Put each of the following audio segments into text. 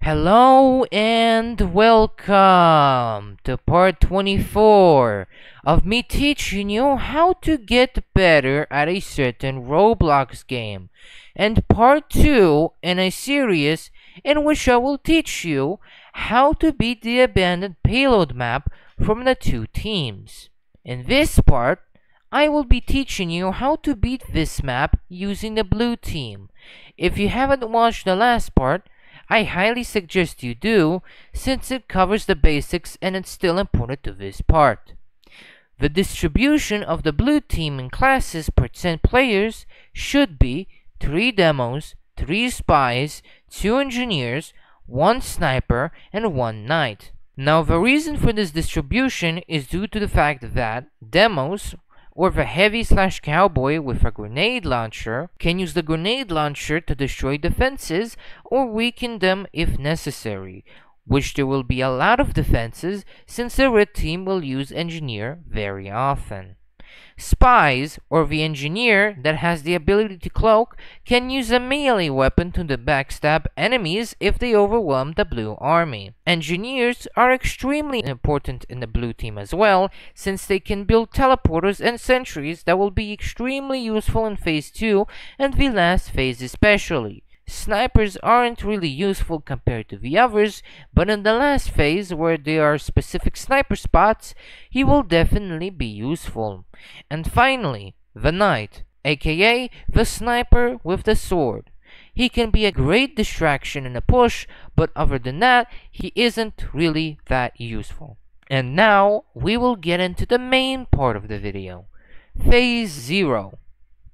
Hello and welcome to part 24 of me teaching you how to get better at a certain Roblox game, and part 2 in a series in which I will teach you how to beat the Abandoned Payload Map from the two teams. In this part, I will be teaching you how to beat this map using the blue team. If you haven't watched the last part, I highly suggest you do, since it covers the basics and it's still important to this part. The distribution of the blue team in classes per 10 players should be 3 demos, 3 spies, 2 engineers, 1 sniper, and 1 knight. Now the reason for this distribution is due to the fact that demos, or the heavy/cowboy with a grenade launcher, can use the grenade launcher to destroy defenses or weaken them if necessary, which there will be a lot of defenses since the red team will use engineer very often. Spies, or the engineer that has the ability to cloak, can use a melee weapon to backstab enemies if they overwhelm the blue army. Engineers are extremely important in the blue team as well, since they can build teleporters and sentries that will be extremely useful in phase 2 and the last phase especially. Snipers aren't really useful compared to the others, but in the last phase, where there are specific sniper spots, he will definitely be useful. And finally, the knight, aka the sniper with the sword. He can be a great distraction in a push, but other than that, he isn't really that useful. And now, we will get into the main part of the video. Phase 0.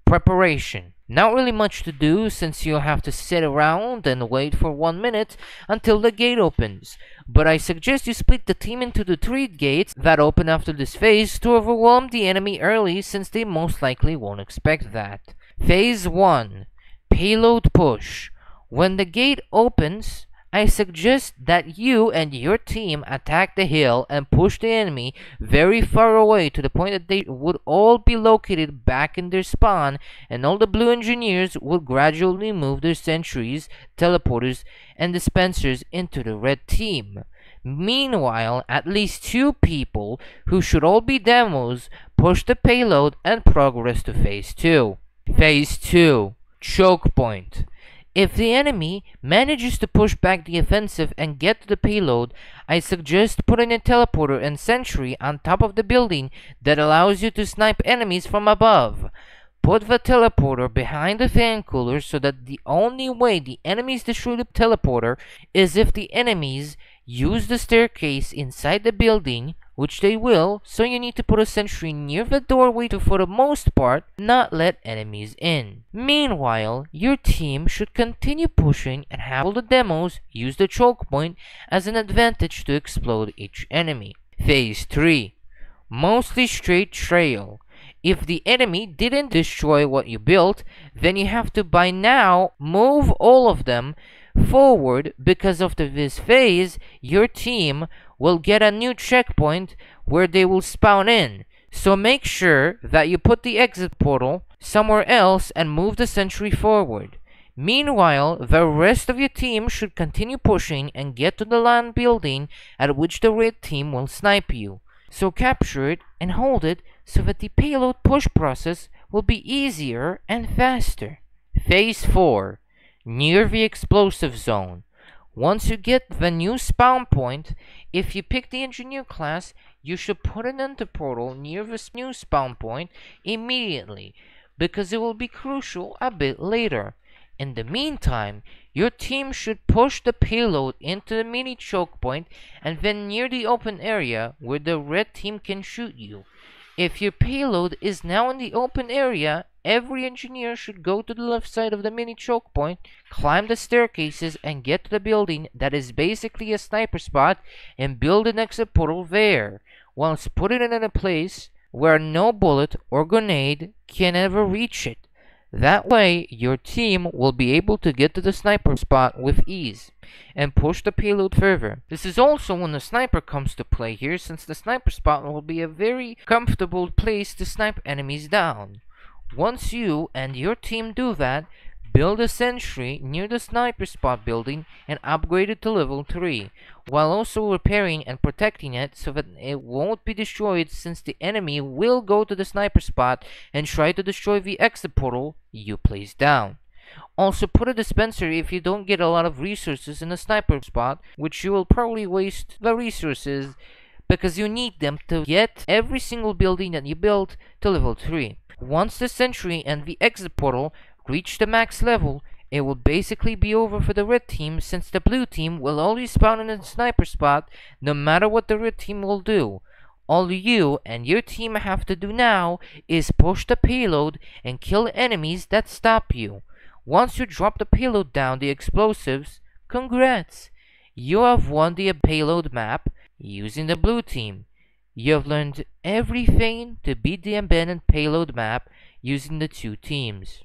Preparation. Not really much to do, since you'll have to sit around and wait for 1 minute until the gate opens, but I suggest you split the team into the 3 gates that open after this phase to overwhelm the enemy early, since they most likely won't expect that. Phase 1. Payload push. When the gate opens, I suggest that you and your team attack the hill and push the enemy very far away to the point that they would all be located back in their spawn, and all the blue engineers would gradually move their sentries, teleporters, and dispensers into the red team. Meanwhile, at least 2 people, who should all be demos, push the payload and progress to Phase 2. Phase 2. Choke point. If the enemy manages to push back the offensive and get to the payload, I suggest putting a teleporter and sentry on top of the building that allows you to snipe enemies from above. Put the teleporter behind the fan cooler so that the only way the enemies destroy the teleporter is if the enemies use the staircase inside the building, which they will, so you need to put a sentry near the doorway to, for the most part, not let enemies in. Meanwhile, your team should continue pushing and have all the demos use the choke point as an advantage to explode each enemy. Phase 3. Mostly straight trail. If the enemy didn't destroy what you built, then you have to by now move all of them forward, because after this phase, your team will get a new checkpoint where they will spawn in. So make sure that you put the exit portal somewhere else and move the sentry forward. Meanwhile, the rest of your team should continue pushing and get to the land building at which the red team will snipe you. So capture it and hold it so that the payload push process will be easier and faster. Phase 4. Near the explosive zone. Once you get the new spawn point, if you pick the engineer class, you should put an enter portal near this new spawn point immediately, because it will be crucial a bit later. In the meantime, your team should push the payload into the mini choke point and then near the open area where the red team can shoot you. If your payload is now in the open area, every engineer should go to the left side of the mini choke point, climb the staircases, and get to the building that is basically a sniper spot and build an exit portal there, whilst putting it in a place where no bullet or grenade can ever reach it. That way, your team will be able to get to the sniper spot with ease and push the payload further. This is also when the sniper comes to play here, since the sniper spot will be a very comfortable place to snipe enemies down. Once you and your team do that, Build a sentry near the sniper spot building and upgrade it to level 3, while also repairing and protecting it so that it won't be destroyed, since the enemy will go to the sniper spot and try to destroy the exit portal you placed down. Also, put a dispenser if you don't get a lot of resources in a sniper spot, which you will probably waste the resources because you need them to get every single building that you built to level 3. Once the sentry and the exit portal reach the max level, it will basically be over for the red team, since the blue team will always spawn in a sniper spot no matter what the red team will do. All you and your team have to do now is push the payload and kill enemies that stop you. Once you drop the payload down the explosives, congrats! You have won the payload map using the blue team. You have learned everything to beat the abandoned payload map using the two teams.